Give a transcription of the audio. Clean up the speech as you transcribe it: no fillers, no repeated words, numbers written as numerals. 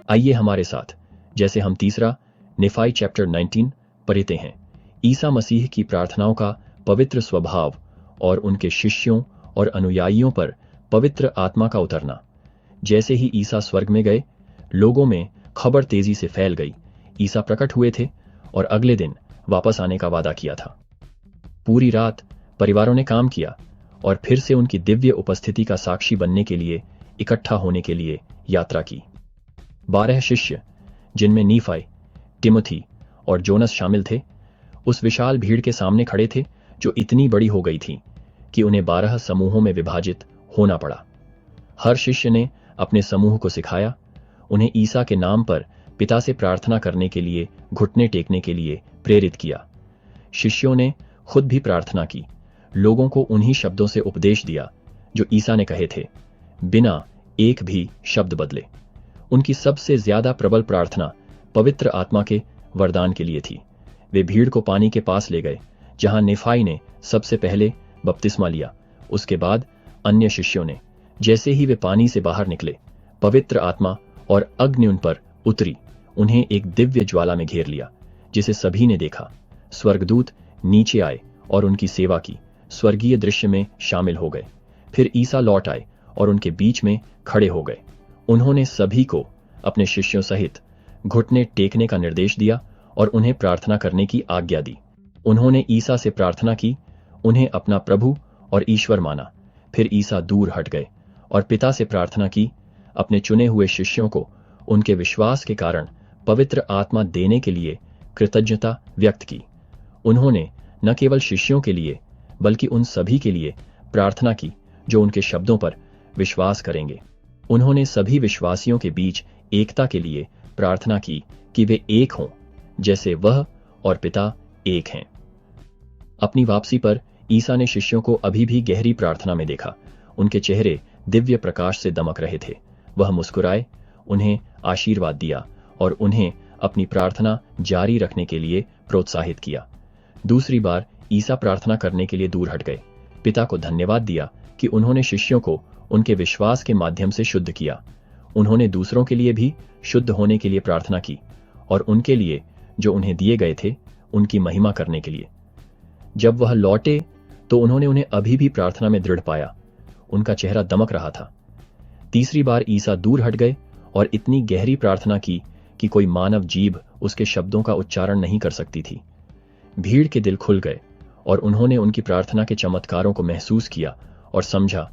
आइए हमारे साथ जैसे हम तीसरा निफाई चैप्टर 19 पढ़ते हैं। ईसा मसीह की प्रार्थनाओं का पवित्र स्वभाव और उनके शिष्यों और अनुयायियों पर पवित्र आत्मा का उतरना। जैसे ही ईसा स्वर्ग में गए, लोगों में खबर तेजी से फैल गई। ईसा प्रकट हुए थे और अगले दिन वापस आने का वादा किया था। पूरी रात परिवारों ने काम किया और फिर से उनकी दिव्य उपस्थिति का साक्षी बनने के लिए इकट्ठा होने के लिए यात्रा की। 12 शिष्य, जिनमें नीफाई, टिमोथी और जोनस शामिल थे, उस विशाल भीड़ के सामने खड़े थे जो इतनी बड़ी हो गई थी कि उन्हें 12 समूहों में विभाजित होना पड़ा। हर शिष्य ने अपने समूह को सिखाया, उन्हें ईसा के नाम पर पिता से प्रार्थना करने के लिए घुटने टेकने के लिए प्रेरित किया। शिष्यों ने खुद भी प्रार्थना की, लोगों को उन्हीं शब्दों से उपदेश दिया जो ईसा ने कहे थे, बिना एक भी शब्द बदले। उनकी सबसे ज्यादा प्रबल प्रार्थना पवित्र आत्मा के वरदान के लिए थी। वे भीड़ को पानी के पास ले गए, जहां निफाई ने सबसे पहले बपतिस्मा लिया। उसके बाद अन्य शिष्यों ने। जैसे ही वे पानी से बाहर निकले, पवित्र आत्मा और अग्नि उन पर उतरी। उन्हें एक दिव्य ज्वाला में घेर लिया, जिसे सभी ने देखा। स्वर्गदूत नीचे आए और उनकी सेवा की, स्वर्गीय दृश्य में शामिल हो गए। फिर ईसा लौट आए और उनके बीच में खड़े हो गए। उन्होंने सभी को अपने शिष्यों सहित घुटने टेकने का निर्देश दिया और उन्हें प्रार्थना करने की आज्ञा दी। उन्होंने ईसा से प्रार्थना की, उन्हें अपना प्रभु और ईश्वर माना। फिर ईसा दूर हट गए और पिता से प्रार्थना की, अपने चुने हुए शिष्यों को उनके विश्वास के कारण पवित्र आत्मा देने के लिए कृतज्ञता व्यक्त की। उन्होंने न केवल शिष्यों के लिए बल्कि उन सभी के लिए प्रार्थना की जो उनके शब्दों पर विश्वास करेंगे। उन्होंने सभी विश्वासियों के बीच एकता के लिए प्रार्थना की कि वे एक हों, जैसे वह और पिता एक हैं। अपनी वापसी पर ईसा ने शिष्यों को अभी भी गहरी प्रार्थना में देखा। उनके चेहरे दिव्य प्रकाश से दमक रहे थे। वह मुस्कुराए, उन्हें आशीर्वाद दिया और उन्हें अपनी प्रार्थना जारी रखने के लिए प्रोत्साहित किया। दूसरी बार ईसा प्रार्थना करने के लिए दूर हट गए। पिता को धन्यवाद दिया कि उन्होंने शिष्यों को उनके विश्वास के माध्यम से शुद्ध किया। उन्होंने दूसरों के लिए भी शुद्ध होने के लिए प्रार्थना की और उनके लिए जो उन्हें दिए गए थे उनकी महिमा करने के लिए। जब वह लौटे तो उन्होंने उन्हें अभी भी प्रार्थना में दृढ़ पाया। उनका चेहरा दमक रहा था। तीसरी बार ईसा दूर हट गए और इतनी गहरी प्रार्थना की कि कोई मानव जीभ उसके शब्दों का उच्चारण नहीं कर सकती थी। भीड़ के दिल खुल गए और उन्होंने उनकी प्रार्थना के चमत्कारों को महसूस किया और समझा